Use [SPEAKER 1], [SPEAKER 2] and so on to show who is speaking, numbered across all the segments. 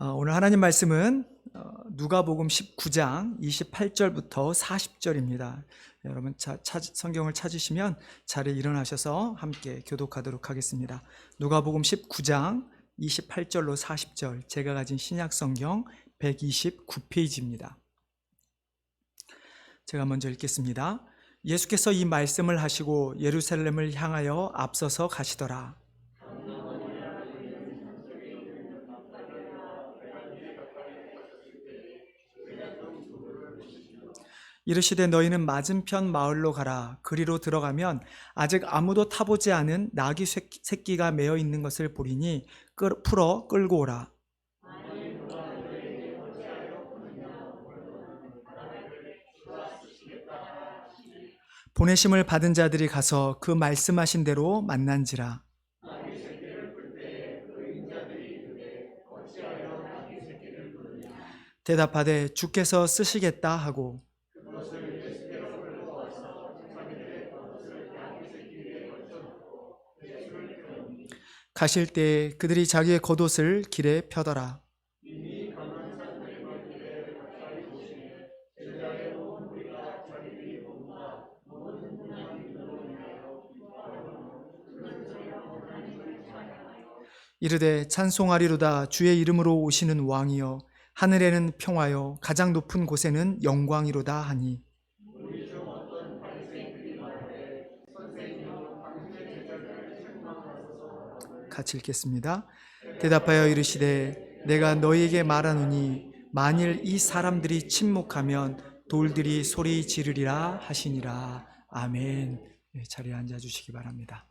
[SPEAKER 1] 오늘 하나님 말씀은 누가복음 19장 28절부터 40절입니다. 여러분 성경을 찾으시면 자리에 일어나셔서 함께 교독하도록 하겠습니다. 누가복음 19장 28절로 40절, 제가 가진 신약 성경 129페이지입니다. 제가 먼저 읽겠습니다. 예수께서 이 말씀을 하시고 예루살렘을 향하여 앞서서 가시더라. 이르시되 너희는 맞은편 마을로 가라. 그리로 들어가면 아직 아무도 타보지 않은 나귀 새끼가 매어 있는 것을 보리니 풀어 끌고 오라. 보내심을 받은 자들이 가서 그 말씀하신 대로 만난지라. 대답하되 주께서 쓰시겠다 하고 가실 때 그들이 자기의 겉옷을 길에 펴더라. 이르되 찬송하리로다. 주의 이름으로 오시는 왕이여, 하늘에는 평화여, 가장 높은 곳에는 영광이로다 하니. 같이 읽겠습니다. 대답하여 이르시되 내가 너희에게 말하노니 만일 이 사람들이 침묵하면 돌들이 소리 지르리라 하시니라. 아멘. 자리에 앉아주시기 바랍니다.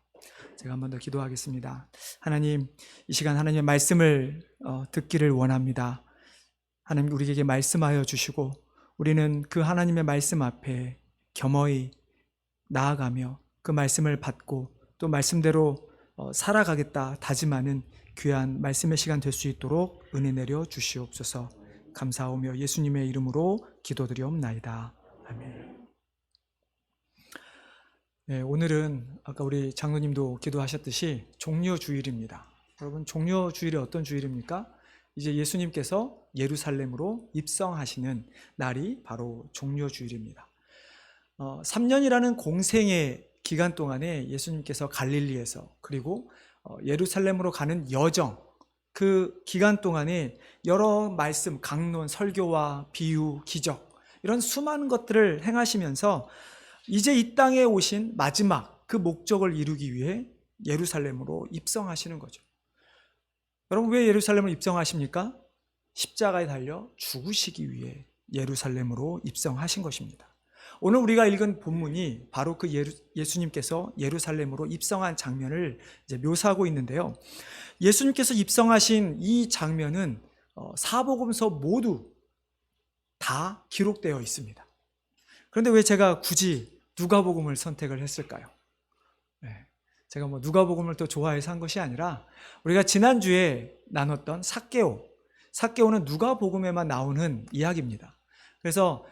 [SPEAKER 1] 제가 한 번 더 기도하겠습니다. 하나님, 이 시간 하나님의 말씀을 듣기를 원합니다. 하나님, 우리에게 말씀하여 주시고 우리는 그 하나님의 말씀 앞에 겸허히 나아가며 그 말씀을 받고 또 말씀대로 살아가겠다 다짐하는 귀한 말씀의 시간 될 수 있도록 은혜 내려 주시옵소서. 감사하오며 예수님의 이름으로 기도드리옵나이다. 아멘. 네, 오늘은 아까 우리 장로님도 기도하셨듯이 종려주일입니다. 여러분, 종려주일이 어떤 주일입니까? 이제 예수님께서 예루살렘으로 입성하시는 날이 바로 종려주일입니다. 3년이라는 공생의 기간 동안에 예수님께서 갈릴리에서 그리고 예루살렘으로 가는 여정, 그 기간 동안에 여러 말씀, 강론, 설교와 비유, 기적, 이런 수많은 것들을 행하시면서 이제 이 땅에 오신 마지막 그 목적을 이루기 위해 예루살렘으로 입성하시는 거죠. 여러분, 왜 예루살렘으로 입성하십니까? 십자가에 달려 죽으시기 위해 예루살렘으로 입성하신 것입니다. 오늘 우리가 읽은 본문이 바로 그 예수님께서 예루살렘으로 입성한 장면을 이제 묘사하고 있는데요. 예수님께서 입성하신 이 장면은 사복음서 모두 다 기록되어 있습니다. 그런데 왜 제가 굳이 누가복음을 선택을 했을까요? 제가 누가복음을 또 좋아해서 한 것이 아니라 우리가 지난주에 나눴던 삭개오는 누가복음에만 나오는 이야기입니다. 그래서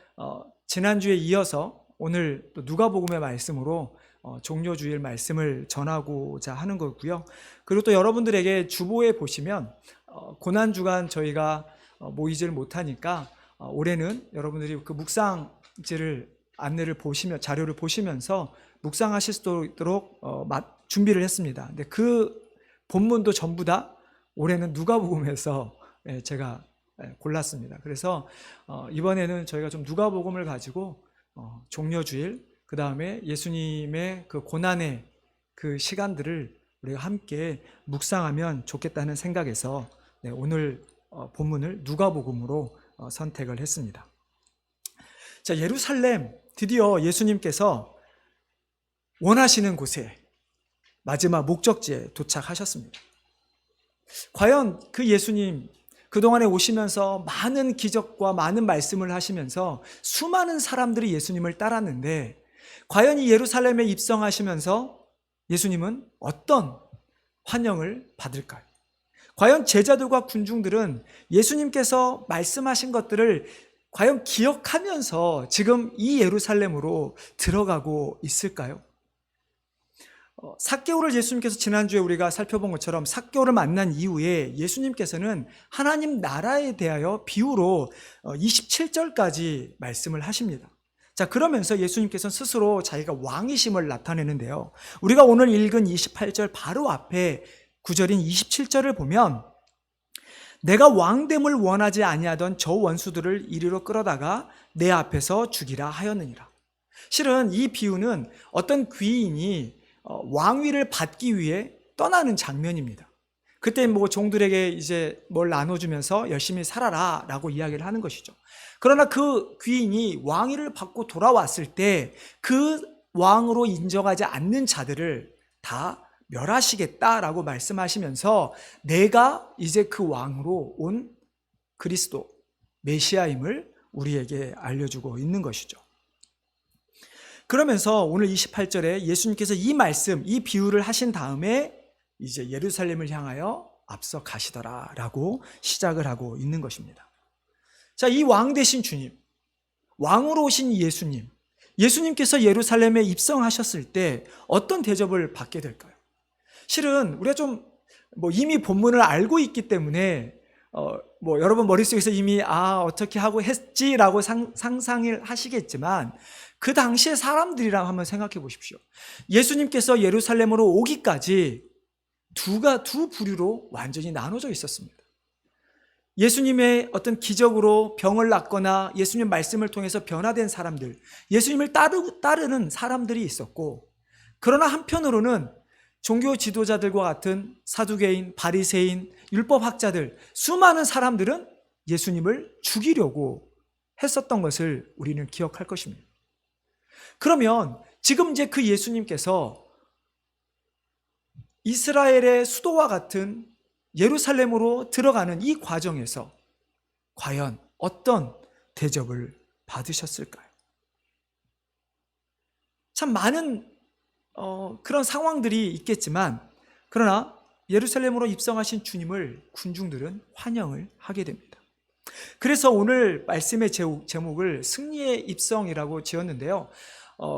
[SPEAKER 1] 지난주에 이어서 오늘 또 누가복음의 말씀으로 종려주일 말씀을 전하고자 하는 거고요. 그리고 또 여러분들에게 주보에 보시면 고난주간 저희가 모이지를 못하니까 올해는 여러분들이 그 묵상지를 안내를 보시면 자료를 보시면서 묵상하실 수 있도록 준비를 했습니다. 근데 그 본문도 전부 다 올해는 누가복음에서 제가 골랐습니다. 그래서 이번에는 저희가 좀 누가복음을 가지고 종려주일, 그 다음에 예수님의 그 고난의 그 시간들을 우리가 함께 묵상하면 좋겠다는 생각에서 오늘 본문을 누가복음으로 선택을 했습니다. 자, 예루살렘, 드디어 예수님께서 원하시는 곳에 마지막 목적지에 도착하셨습니다. 과연 그 예수님, 그동안에 오시면서 많은 기적과 많은 말씀을 하시면서 수많은 사람들이 예수님을 따랐는데 과연 이 예루살렘에 입성하시면서 예수님은 어떤 환영을 받을까요? 과연 제자들과 군중들은 예수님께서 말씀하신 것들을 과연 기억하면서 지금 이 예루살렘으로 들어가고 있을까요? 삭개오를 예수님께서 지난주에 우리가 살펴본 것처럼 삭개오를 만난 이후에 예수님께서는 하나님 나라에 대하여 비유로 27절까지 말씀을 하십니다. 자, 그러면서 예수님께서는 스스로 자기가 왕이심을 나타내는데요. 우리가 오늘 읽은 28절 바로 앞에 구절인 27절을 보면 내가 왕됨을 원하지 아니하던 저 원수들을 이리로 끌어다가 내 앞에서 죽이라 하였느니라. 실은 이 비유는 어떤 귀인이 왕위를 받기 위해 떠나는 장면입니다. 그때 종들에게 이제 뭘 나눠주면서 열심히 살아라 라고 이야기를 하는 것이죠. 그러나 그 귀인이 왕위를 받고 돌아왔을 때 그 왕으로 인정하지 않는 자들을 다 멸하시겠다라고 말씀하시면서 내가 이제 그 왕으로 온 그리스도 메시아임을 우리에게 알려주고 있는 것이죠. 그러면서 오늘 28절에 예수님께서 이 말씀, 이 비유를 하신 다음에 이제 예루살렘을 향하여 앞서 가시더라 라고 시작을 하고 있는 것입니다. 자, 이 왕 되신 주님, 왕으로 오신 예수님, 예수님께서 예루살렘에 입성하셨을 때 어떤 대접을 받게 될까요? 실은 우리가 좀 이미 본문을 알고 있기 때문에 여러분 머릿속에서 이미 어떻게 하고 했지라고 상상을 하시겠지만 그 당시의 사람들이랑 한번 생각해 보십시오. 예수님께서 예루살렘으로 오기까지 두 부류로 완전히 나눠져 있었습니다. 예수님의 어떤 기적으로 병을 낫거나 예수님 말씀을 통해서 변화된 사람들, 예수님을 따르는 사람들이 있었고, 그러나 한편으로는 종교 지도자들과 같은 사두개인, 바리새인, 율법학자들, 수많은 사람들은 예수님을 죽이려고 했었던 것을 우리는 기억할 것입니다. 그러면 지금 이제 그 예수님께서 이스라엘의 수도와 같은 예루살렘으로 들어가는 이 과정에서 과연 어떤 대접을 받으셨을까요? 참 많은 그런 상황들이 있겠지만, 그러나 예루살렘으로 입성하신 주님을 군중들은 환영을 하게 됩니다. 그래서 오늘 말씀의 제목을 승리의 입성이라고 지었는데요.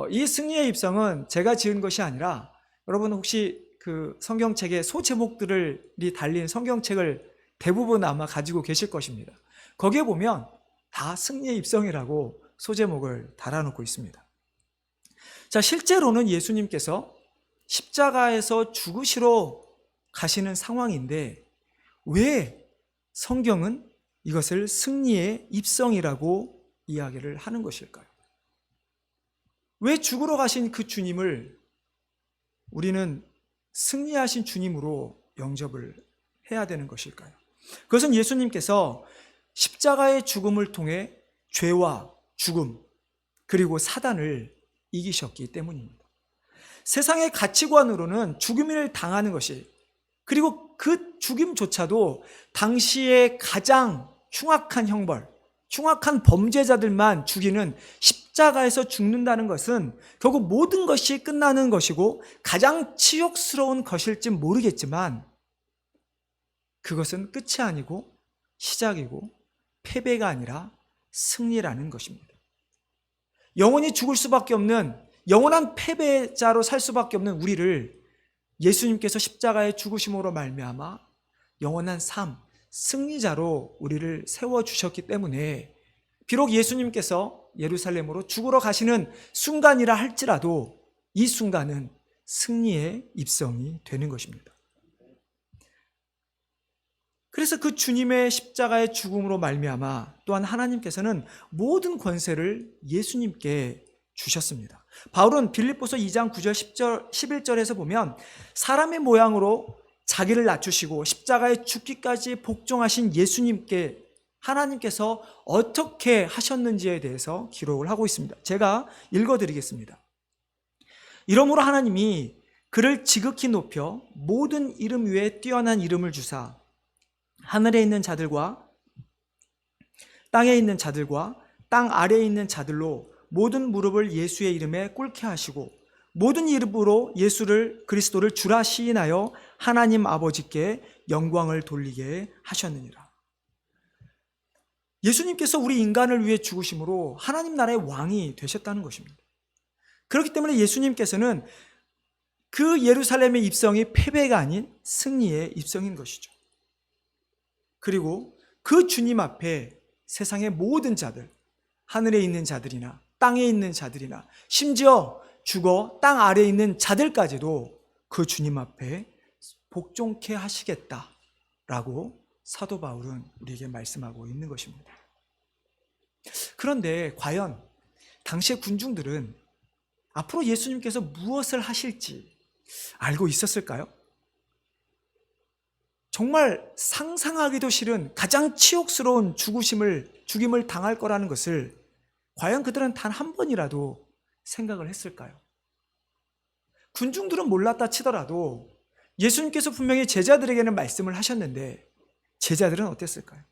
[SPEAKER 1] 이 승리의 입성은 제가 지은 것이 아니라 여러분 혹시 그 성경책에 소제목들이 달린 성경책을 대부분 아마 가지고 계실 것입니다. 거기에 보면 다 승리의 입성이라고 소제목을 달아놓고 있습니다. 자, 실제로는 예수님께서 십자가에서 죽으시러 가시는 상황인데 왜 성경은 이것을 승리의 입성이라고 이야기를 하는 것일까요? 왜 죽으러 가신 그 주님을 우리는 승리하신 주님으로 영접을 해야 되는 것일까요? 그것은 예수님께서 십자가의 죽음을 통해 죄와 죽음 그리고 사단을 이기셨기 때문입니다. 세상의 가치관으로는 죽음을 당하는 것이, 그리고 그 죽임조차도 당시의 가장 흉악한 형벌, 흉악한 범죄자들만 죽이는 십자가에서 죽는다는 것은 결국 모든 것이 끝나는 것이고 가장 치욕스러운 것일지 모르겠지만 그것은 끝이 아니고 시작이고 패배가 아니라 승리라는 것입니다. 영원히 죽을 수밖에 없는, 영원한 패배자로 살 수밖에 없는 우리를 예수님께서 십자가의 죽으심으로 말미암아 영원한 삶, 승리자로 우리를 세워주셨기 때문에 비록 예수님께서 예루살렘으로 죽으러 가시는 순간이라 할지라도 이 순간은 승리의 입성이 되는 것입니다. 그래서 그 주님의 십자가의 죽음으로 말미암아 또한 하나님께서는 모든 권세를 예수님께 주셨습니다. 바울은 빌립보서 2장 9절 10절 11절에서 보면 사람의 모양으로 자기를 낮추시고 십자가에 죽기까지 복종하신 예수님께 하나님께서 어떻게 하셨는지에 대해서 기록을 하고 있습니다. 제가 읽어드리겠습니다. 이러므로 하나님이 그를 지극히 높여 모든 이름 위에 뛰어난 이름을 주사 하늘에 있는 자들과 땅에 있는 자들과 땅 아래에 있는 자들로 모든 무릎을 예수의 이름에 꿇게 하시고 모든 이름으로 예수를 그리스도를 주라 시인하여 하나님 아버지께 영광을 돌리게 하셨느니라. 예수님께서 우리 인간을 위해 죽으심으로 하나님 나라의 왕이 되셨다는 것입니다. 그렇기 때문에 예수님께서는 그 예루살렘의 입성이 패배가 아닌 승리의 입성인 것이죠. 그리고 그 주님 앞에 세상의 모든 자들, 하늘에 있는 자들이나 땅에 있는 자들이나 심지어 죽어 땅 아래에 있는 자들까지도 그 주님 앞에 복종케 하시겠다라고 사도 바울은 우리에게 말씀하고 있는 것입니다. 그런데 과연 당시의 군중들은 앞으로 예수님께서 무엇을 하실지 알고 있었을까요? 정말 상상하기도 싫은 가장 치욕스러운 죽임을 당할 거라는 것을 과연 그들은 단 한 번이라도 생각을 했을까요? 군중들은 몰랐다 치더라도 예수님께서 분명히 제자들에게는 말씀을 하셨는데 제자들은 어땠을까요?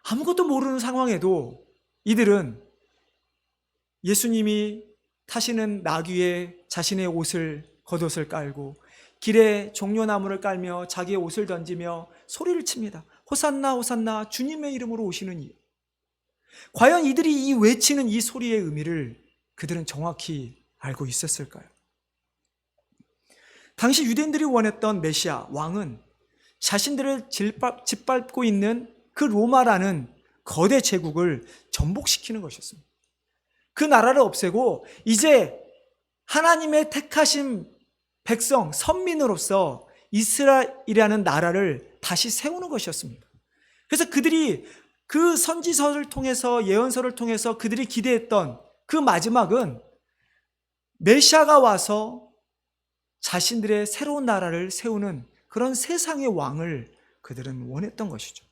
[SPEAKER 1] 아무것도 모르는 상황에도 이들은 예수님이 타시는 나귀에 자신의 겉옷을 깔고 길에 종려나무를 깔며 자기의 옷을 던지며 소리를 칩니다. 호산나 호산나 주님의 이름으로 오시는 이. 과연 이들이 이 외치는 이 소리의 의미를 그들은 정확히 알고 있었을까요? 당시 유대인들이 원했던 메시아 왕은 자신들을 짓밟고 있는 그 로마라는 거대 제국을 전복시키는 것이었습니다. 그 나라를 없애고 이제 하나님의 택하신 백성, 선민으로서 이스라엘이라는 나라를 다시 세우는 것이었습니다. 그래서 그들이 그 선지서를 통해서 예언서를 통해서 그들이 기대했던 그 마지막은 메시아가 와서 자신들의 새로운 나라를 세우는 그런 세상의 왕을 그들은 원했던 것이죠.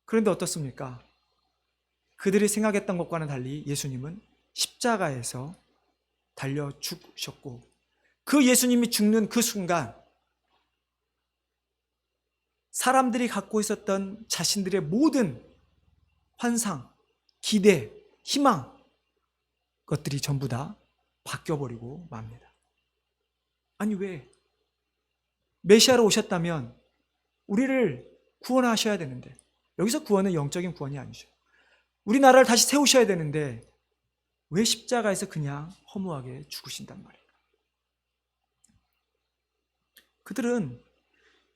[SPEAKER 1] 그런데 어떻습니까? 그들이 생각했던 것과는 달리 예수님은 십자가에서 달려 죽으셨고 그 예수님이 죽는 그 순간 사람들이 갖고 있었던 자신들의 모든 환상, 기대, 희망 것들이 전부 다 바뀌어버리고 맙니다. 아니 왜? 메시아로 오셨다면 우리를 구원하셔야 되는데 여기서 구원은 영적인 구원이 아니죠. 우리나라를 다시 세우셔야 되는데 왜 십자가에서 그냥 허무하게 죽으신단 말이에요? 그들은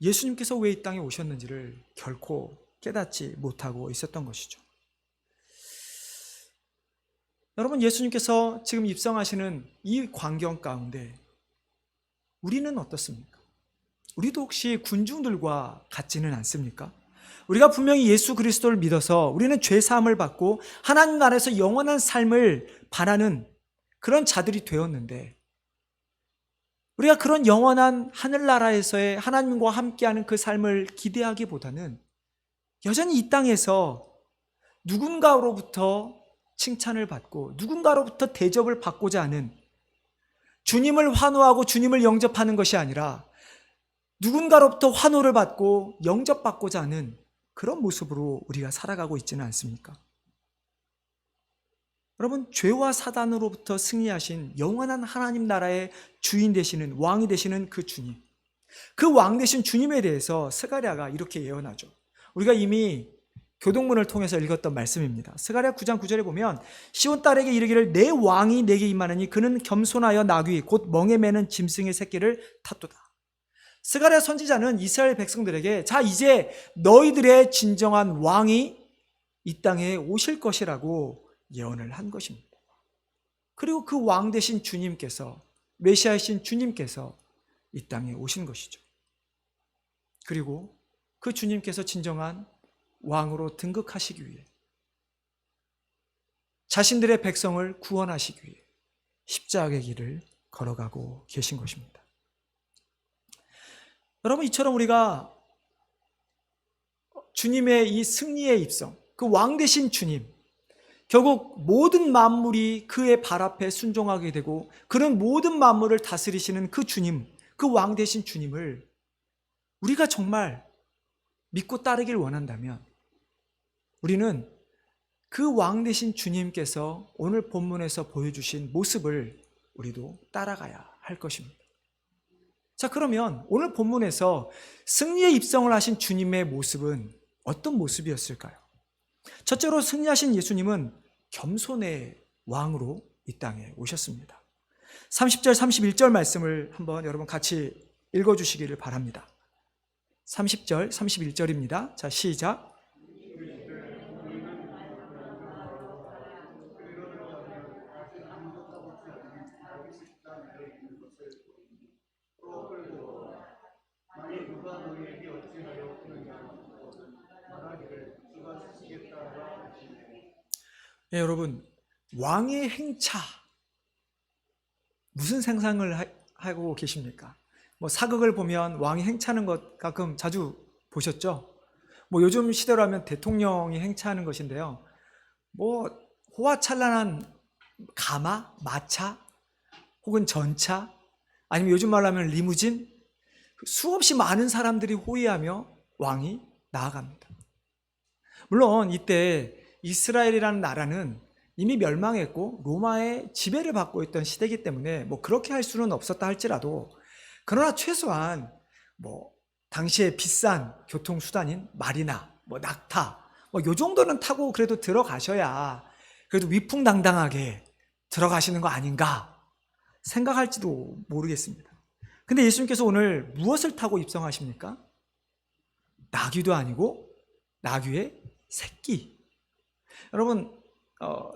[SPEAKER 1] 예수님께서 왜 이 땅에 오셨는지를 결코 깨닫지 못하고 있었던 것이죠. 여러분, 예수님께서 지금 입성하시는 이 광경 가운데 우리는 어떻습니까? 우리도 혹시 군중들과 같지는 않습니까? 우리가 분명히 예수 그리스도를 믿어서 우리는 죄 사함을 받고 하나님 나라에서 영원한 삶을 바라는 그런 자들이 되었는데 우리가 그런 영원한 하늘나라에서의 하나님과 함께하는 그 삶을 기대하기보다는 여전히 이 땅에서 누군가로부터 칭찬을 받고 누군가로부터 대접을 받고자 하는, 주님을 환호하고 주님을 영접하는 것이 아니라 누군가로부터 환호를 받고 영접받고자 하는 그런 모습으로 우리가 살아가고 있지는 않습니까? 여러분, 죄와 사단으로부터 승리하신 영원한 하나님 나라의 주인 되시는, 왕이 되시는 그 주님, 그 왕 되신 주님에 대해서 스가랴가 이렇게 예언하죠. 우리가 이미 교동문을 통해서 읽었던 말씀입니다. 스가랴 9장 9절에 보면 시온 딸에게 이르기를 내 왕이 내게 임하느니 그는 겸손하여 나귀 곧 멍에 매는 짐승의 새끼를 탔도다. 스가랴 선지자는 이스라엘 백성들에게 자, 이제 너희들의 진정한 왕이 이 땅에 오실 것이라고 예언을 한 것입니다. 그리고 그 왕 되신 주님께서, 메시아이신 주님께서 이 땅에 오신 것이죠. 그리고 그 주님께서 진정한 왕으로 등극하시기 위해, 자신들의 백성을 구원하시기 위해 십자가의 길을 걸어가고 계신 것입니다. 여러분, 이처럼 우리가 주님의 이 승리의 입성, 그 왕 되신 주님, 결국 모든 만물이 그의 발 앞에 순종하게 되고 그런 모든 만물을 다스리시는 그 주님, 그 왕 되신 주님을 우리가 정말 믿고 따르길 원한다면 우리는 그 왕 되신 주님께서 오늘 본문에서 보여주신 모습을 우리도 따라가야 할 것입니다. 자, 그러면 오늘 본문에서 승리의 입성을 하신 주님의 모습은 어떤 모습이었을까요? 첫째로 승리하신 예수님은 겸손의 왕으로 이 땅에 오셨습니다. 30절, 31절 말씀을 한번 여러분 같이 읽어주시기를 바랍니다. 30절, 31절입니다. 자, 시작. 네, 여러분, 왕의 행차, 무슨 상상을 하고 계십니까? 뭐 사극을 보면 왕이 행차하는 것 가끔 자주 보셨죠? 뭐 요즘 시대로 하면 대통령이 행차하는 것인데요. 뭐 호화찬란한 가마, 마차, 혹은 전차, 아니면 요즘 말로 하면 리무진, 수없이 많은 사람들이 호위하며 왕이 나아갑니다. 물론 이때 이스라엘이라는 나라는 이미 멸망했고 로마의 지배를 받고 있던 시대이기 때문에 뭐 그렇게 할 수는 없었다 할지라도, 그러나 최소한 뭐 당시에 비싼 교통수단인 말이나 뭐 낙타, 뭐 요 정도는 타고 그래도 들어가셔야 그래도 위풍당당하게 들어가시는 거 아닌가 생각할지도 모르겠습니다. 근데 예수님께서 오늘 무엇을 타고 입성하십니까? 나귀도 아니고 나귀의 새끼. 여러분,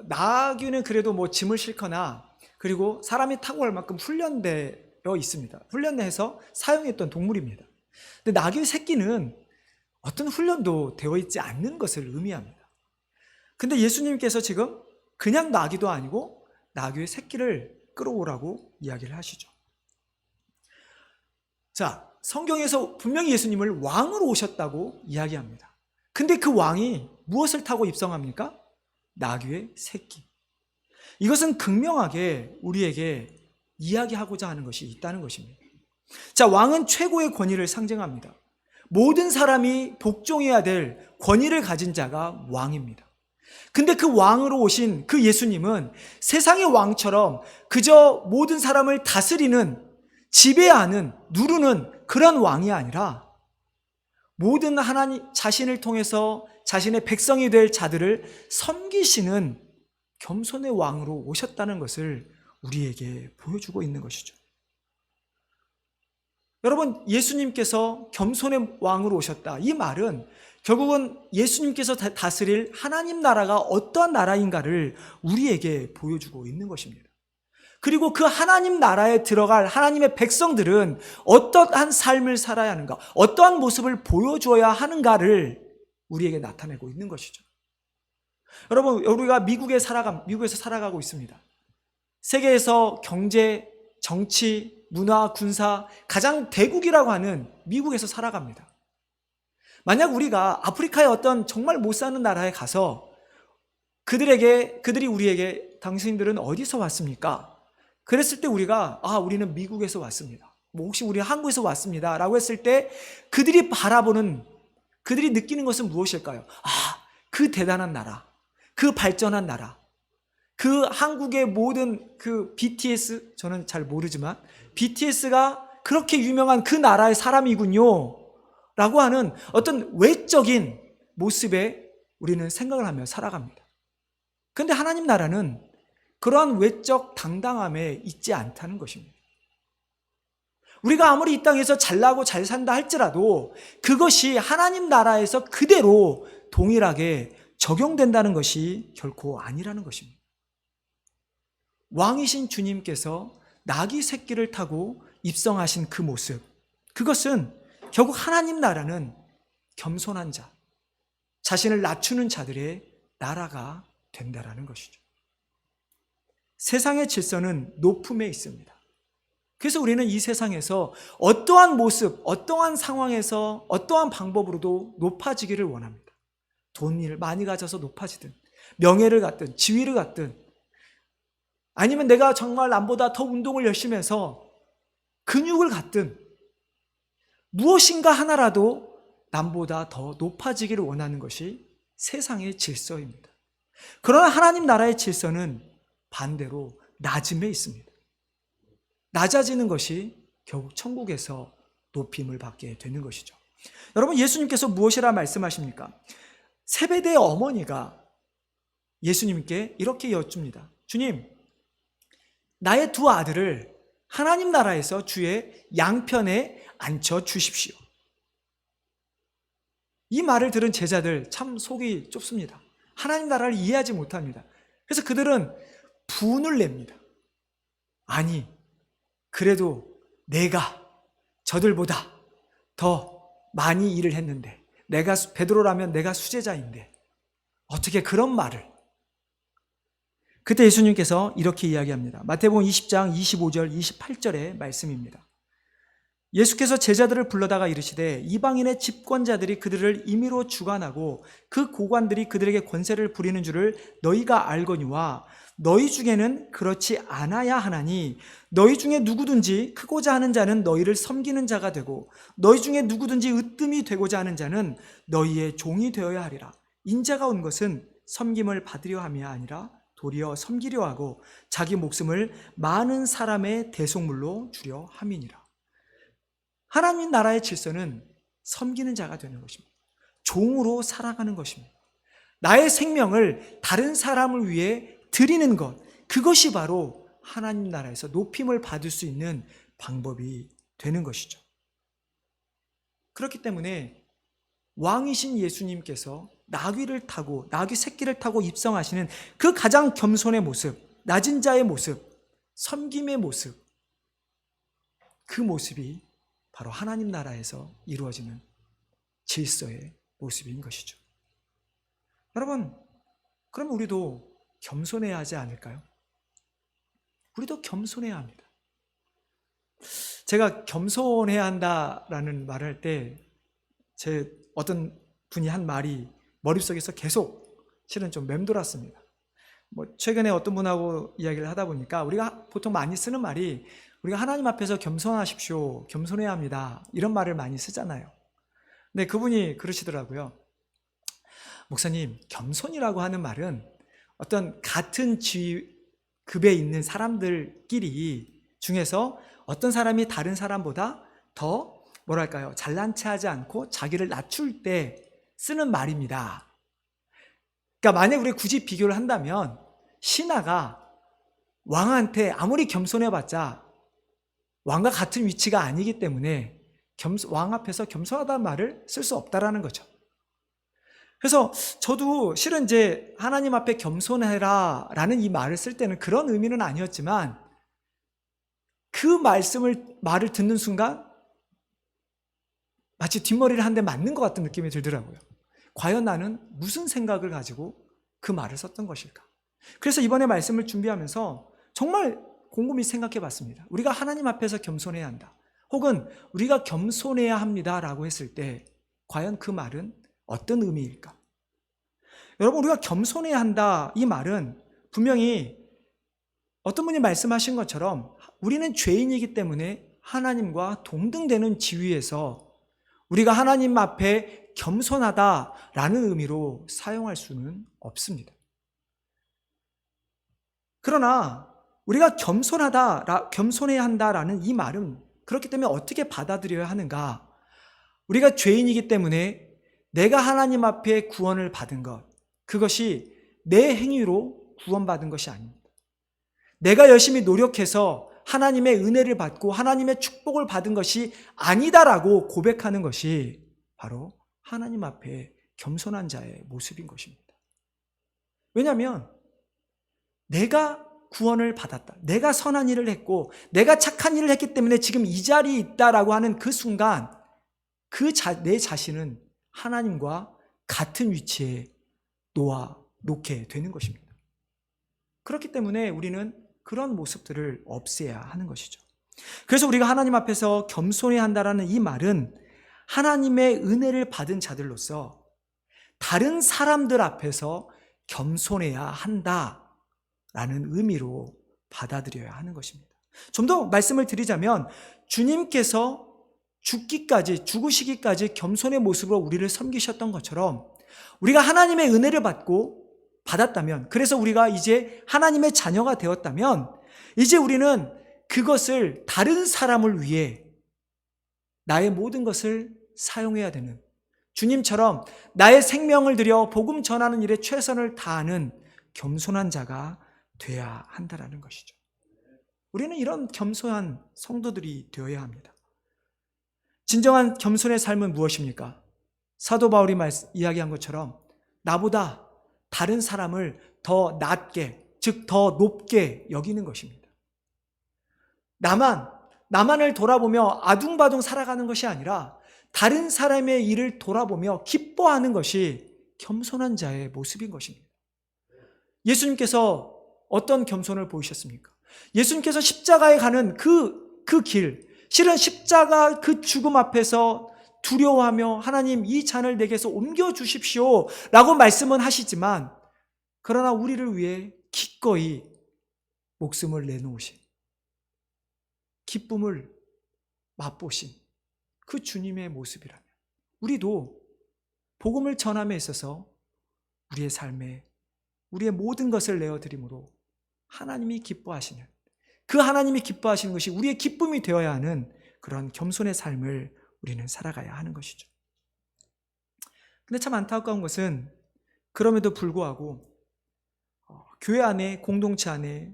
[SPEAKER 1] 나귀는 그래도 뭐 짐을 싣거나 그리고 사람이 타고 갈 만큼 훈련되어 있습니다. 훈련해서 사용했던 동물입니다. 근데 나귀의 새끼는 어떤 훈련도 되어 있지 않는 것을 의미합니다. 근데 예수님께서 지금 그냥 나귀도 아니고 나귀의 새끼를 끌어오라고 이야기를 하시죠. 자, 성경에서 분명히 예수님을 왕으로 오셨다고 이야기합니다. 근데 그 왕이 무엇을 타고 입성합니까? 나귀의 새끼. 이것은 극명하게 우리에게 이야기하고자 하는 것이 있다는 것입니다. 자, 왕은 최고의 권위를 상징합니다. 모든 사람이 복종해야 될 권위를 가진 자가 왕입니다. 근데 그 왕으로 오신 그 예수님은 세상의 왕처럼 그저 모든 사람을 다스리는, 지배하는, 누르는 그런 왕이 아니라 모든 하나님 자신을 통해서 자신의 백성이 될 자들을 섬기시는 겸손의 왕으로 오셨다는 것을 우리에게 보여주고 있는 것이죠. 여러분, 예수님께서 겸손의 왕으로 오셨다. 이 말은 결국은 예수님께서 다스릴 하나님 나라가 어떠한 나라인가를 우리에게 보여주고 있는 것입니다. 그리고 그 하나님 나라에 들어갈 하나님의 백성들은 어떠한 삶을 살아야 하는가, 어떠한 모습을 보여줘야 하는가를 우리에게 나타내고 있는 것이죠. 여러분, 우리가 미국에서 살아가고 있습니다. 세계에서 경제, 정치, 문화, 군사 가장 대국이라고 하는 미국에서 살아갑니다. 만약 우리가 아프리카의 어떤 정말 못 사는 나라에 가서 그들이 우리에게 당신들은 어디서 왔습니까? 그랬을 때 우리가 우리는 미국에서 왔습니다. 뭐 혹시 우리 한국에서 왔습니다 라고 했을 때 그들이 느끼는 것은 무엇일까요? 그 대단한 나라, 그 발전한 나라, 그 한국의 모든 그 BTS, 저는 잘 모르지만 BTS가 그렇게 유명한 그 나라의 사람이군요 라고 하는 어떤 외적인 모습에 우리는 생각을 하며 살아갑니다. 그런데 하나님 나라는 그러한 외적 당당함에 있지 않다는 것입니다. 우리가 아무리 이 땅에서 잘나고 잘 산다 할지라도 그것이 하나님 나라에서 그대로 동일하게 적용된다는 것이 결코 아니라는 것입니다. 왕이신 주님께서 나귀 새끼를 타고 입성하신 그 모습, 그것은 결국 하나님 나라는 겸손한 자, 자신을 낮추는 자들의 나라가 된다라는 것이죠. 세상의 질서는 높음에 있습니다. 그래서 우리는 이 세상에서 어떠한 모습, 어떠한 상황에서 어떠한 방법으로도 높아지기를 원합니다. 돈을 많이 가져서 높아지든, 명예를 갖든, 지위를 갖든, 아니면 내가 정말 남보다 더 운동을 열심히 해서 근육을 갖든, 무엇인가 하나라도 남보다 더 높아지기를 원하는 것이 세상의 질서입니다. 그러나 하나님 나라의 질서는 반대로 낮음에 있습니다. 낮아지는 것이 결국 천국에서 높임을 받게 되는 것이죠. 여러분, 예수님께서 무엇이라 말씀하십니까? 세베대의 어머니가 예수님께 이렇게 여쭙니다. 주님, 나의 두 아들을 하나님 나라에서 주의 양편에 앉혀 주십시오. 이 말을 들은 제자들 참 속이 좁습니다. 하나님 나라를 이해하지 못합니다. 그래서 그들은 분을 냅니다. 아니, 그래도 내가 저들보다 더 많이 일을 했는데, 내가 베드로라면 내가 수제자인데 어떻게 그런 말을. 그때 예수님께서 이렇게 이야기합니다. 마태복음 20장 25절 28절의 말씀입니다. 예수께서 제자들을 불러다가 이르시되 이방인의 집권자들이 그들을 임의로 주관하고 그 고관들이 그들에게 권세를 부리는 줄을 너희가 알거니와 너희 중에는 그렇지 않아야 하나니 너희 중에 누구든지 크고자 하는 자는 너희를 섬기는 자가 되고 너희 중에 누구든지 으뜸이 되고자 하는 자는 너희의 종이 되어야 하리라. 인자가 온 것은 섬김을 받으려 함이 아니라 도리어 섬기려 하고 자기 목숨을 많은 사람의 대속물로 주려 함이니라. 하나님 나라의 질서는 섬기는 자가 되는 것입니다. 종으로 살아가는 것입니다. 나의 생명을 다른 사람을 위해 드리는 것, 그것이 바로 하나님 나라에서 높임을 받을 수 있는 방법이 되는 것이죠. 그렇기 때문에 왕이신 예수님께서 나귀를 타고, 나귀 새끼를 타고 입성하시는 그 가장 겸손의 모습, 낮은 자의 모습, 섬김의 모습, 그 모습이 바로 하나님 나라에서 이루어지는 질서의 모습인 것이죠. 여러분, 그럼 우리도 겸손해야 하지 않을까요? 우리도 겸손해야 합니다. 제가 겸손해야 한다라는 말을 할 때 제 어떤 분이 한 말이 머릿속에서 계속 실은 좀 맴돌았습니다. 최근에 어떤 분하고 이야기를 하다 보니까 우리가 보통 많이 쓰는 말이 우리가 하나님 앞에서 겸손하십시오, 겸손해야 합니다, 이런 말을 많이 쓰잖아요. 근데 그분이 그러시더라고요. 목사님, 겸손이라고 하는 말은 어떤 같은 급에 있는 사람들끼리 중에서 어떤 사람이 다른 사람보다 더 뭐랄까요, 잘난 체하지 않고 자기를 낮출 때 쓰는 말입니다. 그러니까 만약 우리 굳이 비교를 한다면 신하가 왕한테 아무리 겸손해봤자 왕과 같은 위치가 아니기 때문에 왕 앞에서 겸손하다는 말을 쓸 수 없다라는 거죠. 그래서 저도 실은 이제 하나님 앞에 겸손해라 라는 이 말을 쓸 때는 그런 의미는 아니었지만 그 말을 듣는 순간 마치 뒷머리를 한 대 맞는 것 같은 느낌이 들더라고요. 과연 나는 무슨 생각을 가지고 그 말을 썼던 것일까? 그래서 이번에 말씀을 준비하면서 정말 곰곰이 생각해 봤습니다. 우리가 하나님 앞에서 겸손해야 한다, 혹은 우리가 겸손해야 합니다 라고 했을 때 과연 그 말은 어떤 의미일까? 여러분, 우리가 겸손해야 한다, 이 말은 분명히 어떤 분이 말씀하신 것처럼 우리는 죄인이기 때문에 하나님과 동등되는 지위에서 우리가 하나님 앞에 겸손하다라는 의미로 사용할 수는 없습니다. 그러나 우리가 겸손해야 한다라는 이 말은 그렇기 때문에 어떻게 받아들여야 하는가? 우리가 죄인이기 때문에 내가 하나님 앞에 구원을 받은 것, 그것이 내 행위로 구원받은 것이 아닙니다. 내가 열심히 노력해서 하나님의 은혜를 받고 하나님의 축복을 받은 것이 아니다라고 고백하는 것이 바로 하나님 앞에 겸손한 자의 모습인 것입니다. 왜냐하면 내가 구원을 받았다, 내가 선한 일을 했고 내가 착한 일을 했기 때문에 지금 이 자리에 있다라고 하는 그 순간 내 자신은 하나님과 같은 위치에 놓게 되는 것입니다. 그렇기 때문에 우리는 그런 모습들을 없애야 하는 것이죠. 그래서 우리가 하나님 앞에서 겸손해야 한다라는 이 말은 하나님의 은혜를 받은 자들로서 다른 사람들 앞에서 겸손해야 한다라는 의미로 받아들여야 하는 것입니다. 좀 더 말씀을 드리자면 주님께서 죽으시기까지 겸손의 모습으로 우리를 섬기셨던 것처럼 우리가 하나님의 은혜를 받았다면, 그래서 우리가 이제 하나님의 자녀가 되었다면 이제 우리는 그것을 다른 사람을 위해 나의 모든 것을 사용해야 되는, 주님처럼 나의 생명을 들여 복음 전하는 일에 최선을 다하는 겸손한 자가 돼야 한다라는 것이죠. 우리는 이런 겸손한 성도들이 되어야 합니다. 진정한 겸손의 삶은 무엇입니까? 사도 바울이 이야기한 것처럼 나보다 다른 사람을 더 낮게, 즉 더 높게 여기는 것입니다. 나만을 돌아보며 아둥바둥 살아가는 것이 아니라 다른 사람의 일을 돌아보며 기뻐하는 것이 겸손한 자의 모습인 것입니다. 예수님께서 어떤 겸손을 보이셨습니까? 예수님께서 십자가에 가는 그 길, 실은 십자가 그 죽음 앞에서 두려워하며 하나님 이 잔을 내게서 옮겨주십시오 라고 말씀은 하시지만, 그러나 우리를 위해 기꺼이 목숨을 내놓으신, 기쁨을 맛보신 그 주님의 모습이라면 우리도 복음을 전함에 있어서 우리의 삶에 우리의 모든 것을 내어드림으로 하나님이 기뻐하시는, 그 하나님이 기뻐하시는 것이 우리의 기쁨이 되어야 하는 그런 겸손의 삶을 우리는 살아가야 하는 것이죠. 근데 참 안타까운 것은 그럼에도 불구하고 교회 안에, 공동체 안에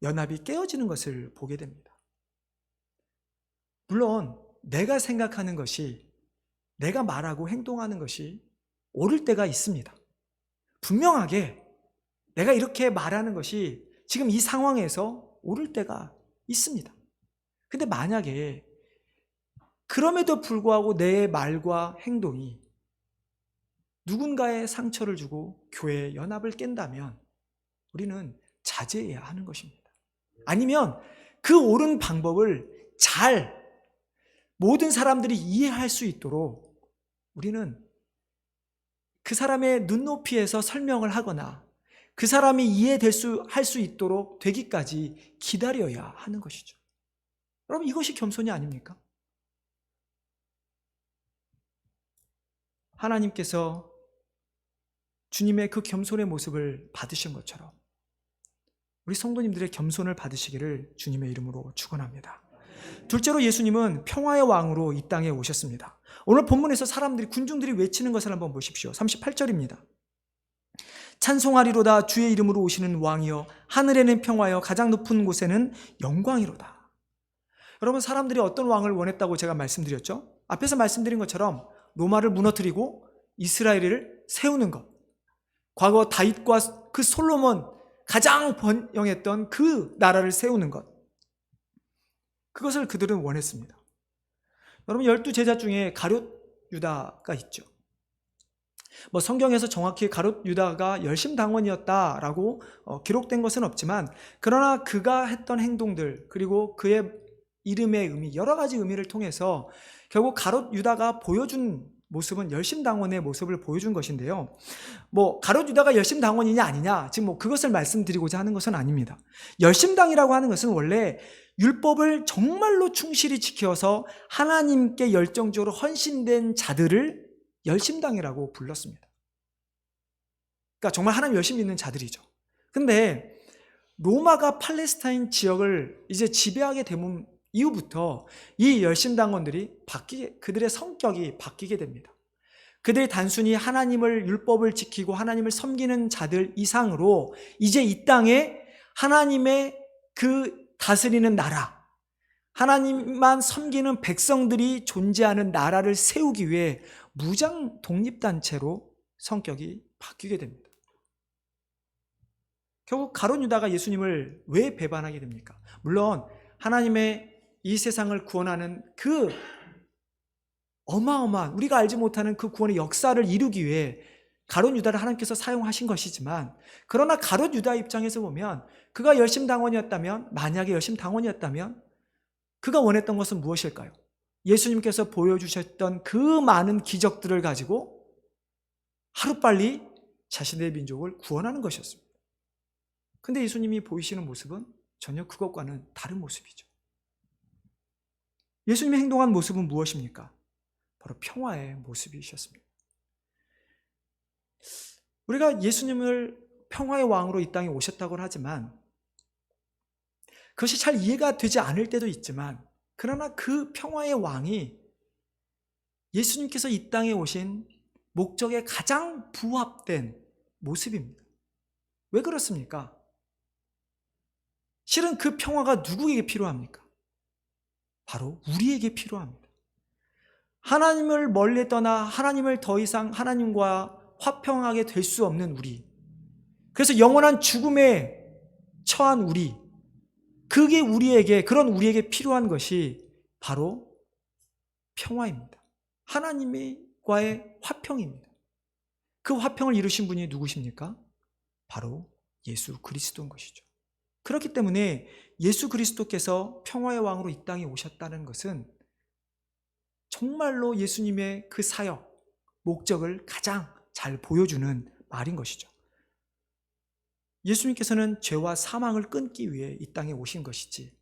[SPEAKER 1] 연합이 깨어지는 것을 보게 됩니다. 물론 내가 생각하는 것이, 내가 말하고 행동하는 것이 옳을 때가 있습니다. 분명하게 내가 이렇게 말하는 것이 지금 이 상황에서 옳을 때가 있습니다. 근데 만약에 그럼에도 불구하고 내 말과 행동이 누군가의 상처를 주고 교회의 연합을 깬다면 우리는 자제해야 하는 것입니다. 아니면 그 옳은 방법을 잘 모든 사람들이 이해할 수 있도록 우리는 그 사람의 눈높이에서 설명을 하거나 그 사람이 할 수 있도록 되기까지 기다려야 하는 것이죠. 여러분, 이것이 겸손이 아닙니까? 하나님께서 주님의 그 겸손의 모습을 받으신 것처럼 우리 성도님들의 겸손을 받으시기를 주님의 이름으로 축원합니다. 둘째로 예수님은 평화의 왕으로 이 땅에 오셨습니다. 오늘 본문에서 군중들이 외치는 것을 한번 보십시오. 38절입니다. 찬송하리로다 주의 이름으로 오시는 왕이여, 하늘에는 평화여, 가장 높은 곳에는 영광이로다. 여러분, 사람들이 어떤 왕을 원했다고 제가 말씀드렸죠? 앞에서 말씀드린 것처럼 로마를 무너뜨리고 이스라엘을 세우는 것, 과거 다윗과 그 솔로몬, 가장 번영했던 그 나라를 세우는 것, 그것을 그들은 원했습니다. 여러분, 12제자 중에 가룟 유다가 있죠. 성경에서 정확히 가룟 유다가 열심당원이었다라고 기록된 것은 없지만, 그러나 그가 했던 행동들, 그리고 그의 이름의 의미, 여러 가지 의미를 통해서 결국 가룟 유다가 보여준 모습은 열심당원의 모습을 보여준 것인데요. 가룟 유다가 열심당원이냐 아니냐, 지금 그것을 말씀드리고자 하는 것은 아닙니다. 열심당이라고 하는 것은 원래 율법을 정말로 충실히 지켜서 하나님께 열정적으로 헌신된 자들을 열심당이라고 불렀습니다. 그러니까 정말 하나님 열심 믿는 자들이죠. 근데 로마가 팔레스타인 지역을 이제 지배하게 된 이후부터 이 열심당원들이 그들의 성격이 바뀌게 됩니다. 그들이 단순히 하나님을, 율법을 지키고 하나님을 섬기는 자들 이상으로 이제 이 땅에 하나님의 그 다스리는 나라, 하나님만 섬기는 백성들이 존재하는 나라를 세우기 위해 무장 독립단체로 성격이 바뀌게 됩니다. 결국 가룟 유다가 예수님을 왜 배반하게 됩니까? 물론 하나님의 이 세상을 구원하는 그 어마어마한, 우리가 알지 못하는 그 구원의 역사를 이루기 위해 가룟 유다를 하나님께서 사용하신 것이지만, 그러나 가룟 유다 입장에서 보면 그가 만약에 열심당원이었다면 그가 원했던 것은 무엇일까요? 예수님께서 보여주셨던 그 많은 기적들을 가지고 하루빨리 자신의 민족을 구원하는 것이었습니다. 근데 예수님이 보이시는 모습은 전혀 그것과는 다른 모습이죠. 예수님이 행동한 모습은 무엇입니까? 바로 평화의 모습이셨습니다. 우리가 예수님을 평화의 왕으로 이 땅에 오셨다고 하지만 그것이 잘 이해가 되지 않을 때도 있지만, 그러나 그 평화의 왕이 예수님께서 이 땅에 오신 목적에 가장 부합된 모습입니다. 왜 그렇습니까? 실은 그 평화가 누구에게 필요합니까? 바로 우리에게 필요합니다. 하나님을 멀리 떠나 하나님을 더 이상 하나님과 화평하게 될 수 없는 우리, 그래서 영원한 죽음에 처한 우리, 그런 우리에게 필요한 것이 바로 평화입니다. 하나님과의 화평입니다. 그 화평을 이루신 분이 누구십니까? 바로 예수 그리스도인 것이죠. 그렇기 때문에 예수 그리스도께서 평화의 왕으로 이 땅에 오셨다는 것은 정말로 예수님의 그 사역, 목적을 가장 잘 보여주는 말인 것이죠. 예수님께서는 죄와 사망을 끊기 위해 이 땅에 오신 것이지,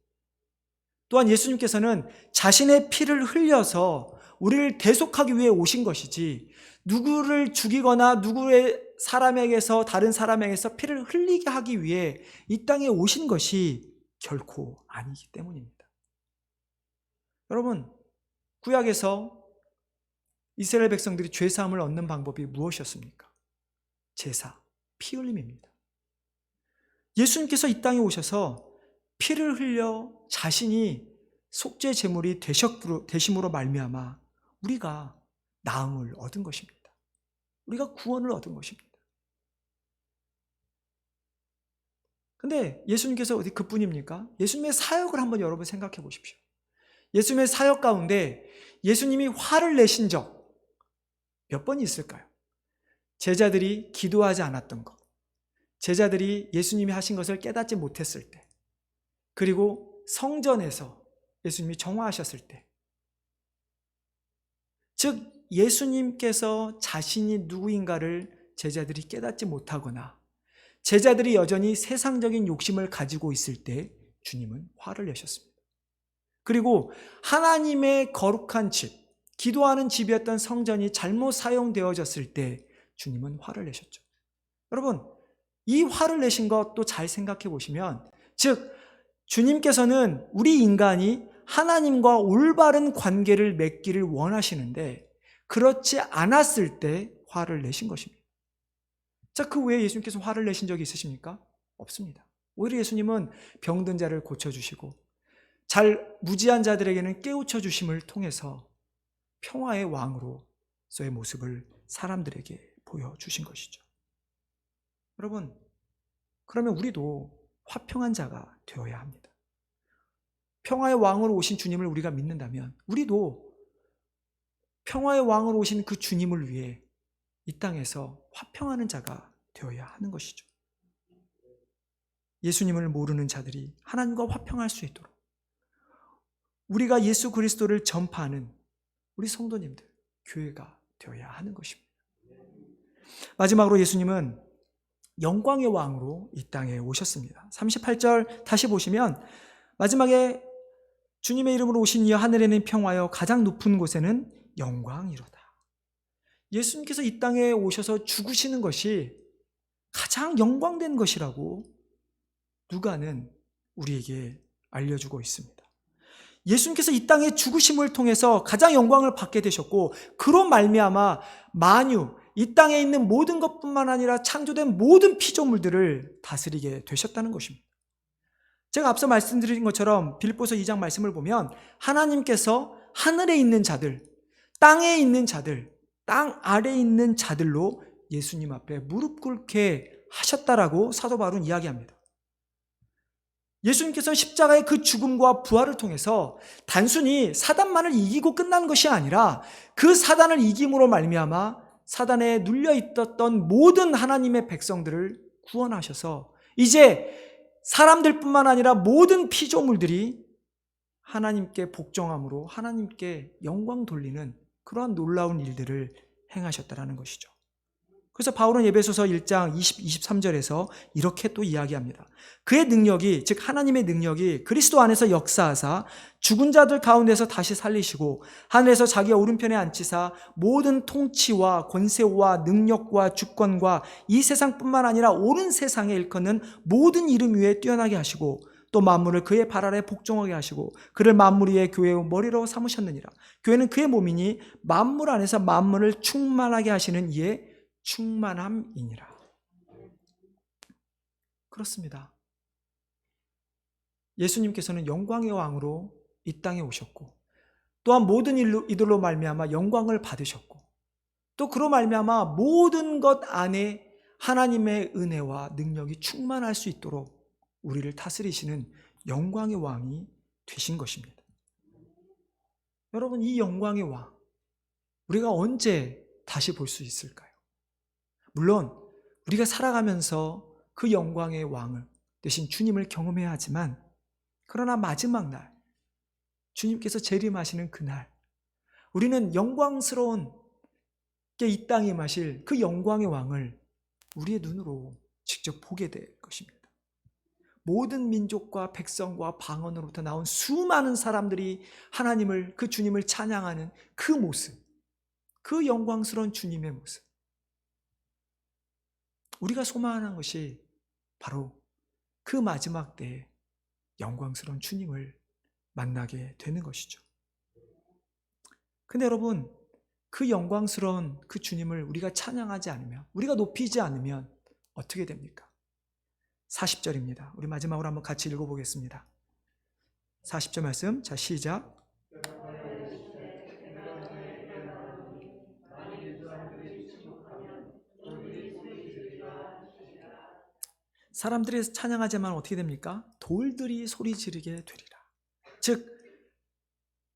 [SPEAKER 1] 또한 예수님께서는 자신의 피를 흘려서 우리를 대속하기 위해 오신 것이지, 누구를 죽이거나 누구의 사람에게서 다른 사람에게서 피를 흘리게 하기 위해 이 땅에 오신 것이 결코 아니기 때문입니다. 여러분, 구약에서 이스라엘 백성들이 죄사함을 얻는 방법이 무엇이었습니까? 제사, 피 흘림입니다. 예수님께서 이 땅에 오셔서 피를 흘려 자신이 속죄 제물이 되심으로 말미암아 우리가 나음을 얻은 것입니다. 우리가 구원을 얻은 것입니다. 근데 예수님께서 어디 그뿐입니까? 예수님의 사역을 한번 여러분 생각해 보십시오. 예수님의 사역 가운데 예수님이 화를 내신 적 몇 번이 있을까요? 제자들이 기도하지 않았던 것, 제자들이 예수님이 하신 것을 깨닫지 못했을 때, 그리고 성전에서 예수님이 정화하셨을 때, 즉 예수님께서 자신이 누구인가를 제자들이 깨닫지 못하거나 제자들이 여전히 세상적인 욕심을 가지고 있을 때 주님은 화를 내셨습니다. 그리고 하나님의 거룩한 집, 기도하는 집이었던 성전이 잘못 사용되어졌을 때 주님은 화를 내셨죠. 여러분, 이 화를 내신 것도 잘 생각해 보시면, 즉 주님께서는 우리 인간이 하나님과 올바른 관계를 맺기를 원하시는데 그렇지 않았을 때 화를 내신 것입니다. 자, 그 외에 예수님께서 화를 내신 적이 있으십니까? 없습니다. 오히려 예수님은 병든 자를 고쳐주시고 무지한 자들에게는 깨우쳐 주심을 통해서 평화의 왕으로서의 모습을 사람들에게 보여주신 것이죠. 여러분, 그러면 우리도 화평한 자가 되어야 합니다. 평화의 왕으로 오신 주님을 우리가 믿는다면 우리도 평화의 왕으로 오신 그 주님을 위해 이 땅에서 화평하는 자가 되어야 하는 것이죠. 예수님을 모르는 자들이 하나님과 화평할 수 있도록 우리가 예수 그리스도를 전파하는 우리 성도님들, 교회가 되어야 하는 것입니다. 마지막으로 예수님은 영광의 왕으로 이 땅에 오셨습니다. 38절 다시 보시면 마지막에 주님의 이름으로 오신 이여 하늘에는 평화여 가장 높은 곳에는 영광이로다. 예수님께서 이 땅에 오셔서 죽으시는 것이 가장 영광된 것이라고 누가는 우리에게 알려주고 있습니다. 예수님께서 이 땅에 죽으심을 통해서 가장 영광을 받게 되셨고, 그로 말미암아 만유, 이 땅에 있는 모든 것뿐만 아니라 창조된 모든 피조물들을 다스리게 되셨다는 것입니다. 제가 앞서 말씀드린 것처럼 빌립보서 2장 말씀을 보면 하나님께서 하늘에 있는 자들, 땅에 있는 자들, 땅 아래에 있는 자들로 예수님 앞에 무릎 꿇게 하셨다라고 사도 바울은 이야기합니다. 예수님께서는 십자가의 그 죽음과 부활을 통해서 단순히 사단만을 이기고 끝난 것이 아니라 그 사단을 이김으로 말미암아 사단에 눌려 있었던 모든 하나님의 백성들을 구원하셔서 이제 사람들뿐만 아니라 모든 피조물들이 하나님께 복종함으로 하나님께 영광 돌리는 그러한 놀라운 일들을 행하셨다는 것이죠. 그래서 바울은 에베소서 1장 23절에서 이렇게 또 이야기합니다. 그의 능력이, 즉 하나님의 능력이 그리스도 안에서 역사하사 죽은 자들 가운데서 다시 살리시고 하늘에서 자기의 오른편에 앉히사 모든 통치와 권세와 능력과 주권과 이 세상뿐만 아니라 오는 세상에 일컫는 모든 이름 위에 뛰어나게 하시고 또 만물을 그의 발 아래 복종하게 하시고 그를 만물 위의 교회의 머리로 삼으셨느니라. 교회는 그의 몸이니 만물 안에서 만물을 충만하게 하시는 이의 충만함이니라. 그렇습니다. 예수님께서는 영광의 왕으로 이 땅에 오셨고, 또한 모든 이들로 말미암아 영광을 받으셨고, 또 그로 말미암아 모든 것 안에 하나님의 은혜와 능력이 충만할 수 있도록 우리를 다스리시는 영광의 왕이 되신 것입니다. 여러분, 이 영광의 왕, 우리가 언제 다시 볼 수 있을까요? 물론 우리가 살아가면서 그 영광의 왕을 대신 주님을 경험해야 하지만, 그러나 마지막 날, 주님께서 재림하시는 그날, 우리는 영광스러운 이 땅에 임하실 그 영광의 왕을 우리의 눈으로 직접 보게 될 것입니다. 모든 민족과 백성과 방언으로부터 나온 수많은 사람들이 하나님을, 그 주님을 찬양하는 그 모습, 그 영광스러운 주님의 모습, 우리가 소망하는 것이 바로 그 마지막 때에 영광스러운 주님을 만나게 되는 것이죠. 근데 여러분, 그 영광스러운 그 주님을 우리가 찬양하지 않으면, 우리가 높이지 않으면 어떻게 됩니까? 40절입니다. 우리 마지막으로 한번 같이 읽어보겠습니다. 40절 말씀, 자 시작. 사람들이 찬양하지만 어떻게 됩니까? 돌들이 소리 지르게 되리라. 즉,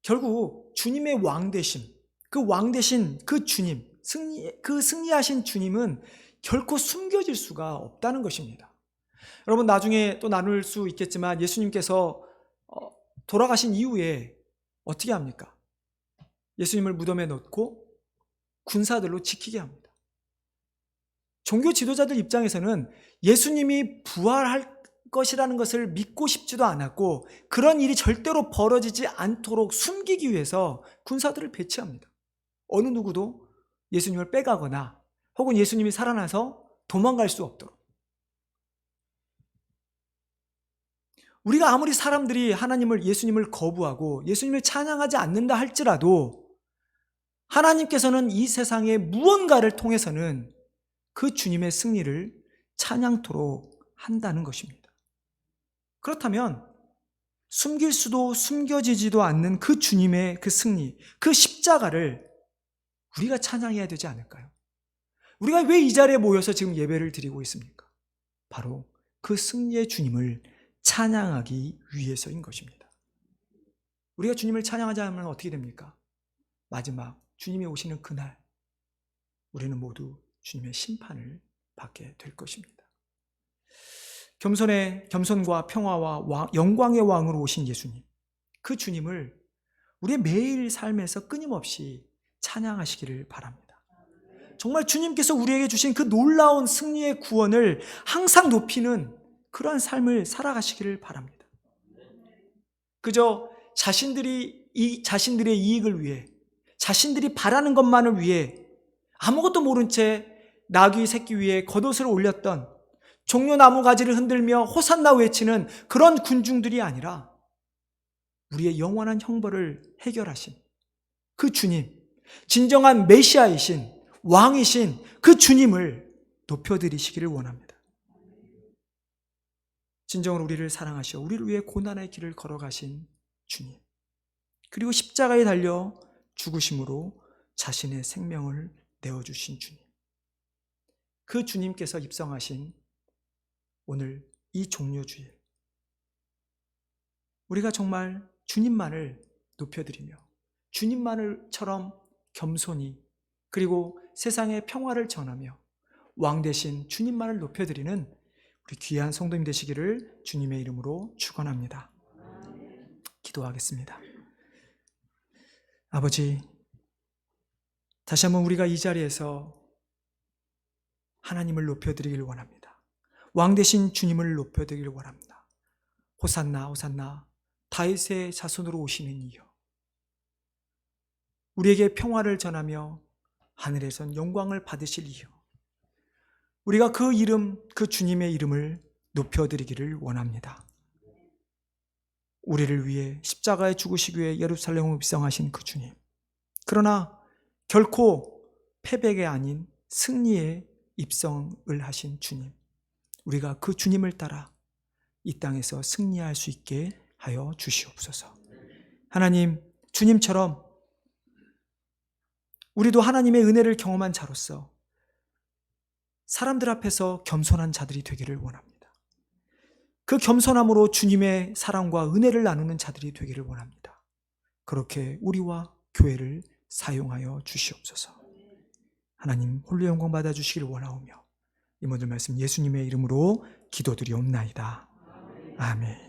[SPEAKER 1] 결국 주님의 왕 되심, 그 왕 되신 그 주님, 승리하신 주님은 결코 숨겨질 수가 없다는 것입니다. 여러분, 나중에 또 나눌 수 있겠지만 예수님께서 돌아가신 이후에 어떻게 합니까? 예수님을 무덤에 넣고 군사들로 지키게 합니다. 종교 지도자들 입장에서는 예수님이 부활할 것이라는 것을 믿고 싶지도 않았고, 그런 일이 절대로 벌어지지 않도록 숨기기 위해서 군사들을 배치합니다. 어느 누구도 예수님을 빼가거나 혹은 예수님이 살아나서 도망갈 수 없도록. 우리가 아무리 사람들이 예수님을 거부하고 예수님을 찬양하지 않는다 할지라도, 하나님께서는 이 세상의 무언가를 통해서는 그 주님의 승리를 찬양토록 한다는 것입니다. 그렇다면 숨길 수도 숨겨지지도 않는 그 주님의 그 승리, 그 십자가를 우리가 찬양해야 되지 않을까요? 우리가 왜 이 자리에 모여서 지금 예배를 드리고 있습니까? 바로 그 승리의 주님을 찬양하기 위해서인 것입니다. 우리가 주님을 찬양하지 않으면 어떻게 됩니까? 마지막 주님이 오시는 그날 우리는 모두 주님의 심판을 받게 될 것입니다. 겸손과 평화와 영광의 왕으로 오신 예수님, 그 주님을 우리의 매일 삶에서 끊임없이 찬양하시기를 바랍니다. 정말 주님께서 우리에게 주신 그 놀라운 승리의 구원을 항상 높이는 그러한 삶을 살아가시기를 바랍니다. 그저 자신들의 이익을 위해, 자신들이 바라는 것만을 위해 아무것도 모른 채 나귀 새끼 위에 겉옷을 올렸던, 종려나무 가지를 흔들며 호산나 외치는 그런 군중들이 아니라 우리의 영원한 형벌을 해결하신 그 주님, 진정한 메시아이신 왕이신 그 주님을 높여드리시기를 원합니다. 진정으로 우리를 사랑하시어 우리를 위해 고난의 길을 걸어가신 주님, 그리고 십자가에 달려 죽으심으로 자신의 생명을 내어주신 주님, 그 주님께서 입성하신 오늘 이 종료주일, 우리가 정말 주님만을 높여드리며 주님만을처럼 겸손히, 그리고 세상의 평화를 전하며 왕 대신 주님만을 높여드리는 우리 귀한 성도님 되시기를 주님의 이름으로 축원합니다. 기도하겠습니다. 아버지, 다시 한번 우리가 이 자리에서 하나님을 높여드리길 원합니다. 왕 대신 주님을 높여드리길 원합니다. 호산나 호산나 다윗의 자손으로 오시는 이여, 우리에게 평화를 전하며 하늘에선 영광을 받으실 이여, 우리가 그 이름, 그 주님의 이름을 높여드리기를 원합니다. 우리를 위해 십자가에 죽으시기 위해 예루살렘으로 입성하신 그 주님, 그러나 결코 패배가 아닌 승리의 입성을 하신 주님, 우리가 그 주님을 따라 이 땅에서 승리할 수 있게 하여 주시옵소서. 하나님, 주님처럼 우리도 하나님의 은혜를 경험한 자로서 사람들 앞에서 겸손한 자들이 되기를 원합니다. 그 겸손함으로 주님의 사랑과 은혜를 나누는 자들이 되기를 원합니다. 그렇게 우리와 교회를 사용하여 주시옵소서. 하나님 홀로 영광 받아주시기를 원하오며 이 모든 말씀 예수님의 이름으로 기도드리옵나이다. 아멘.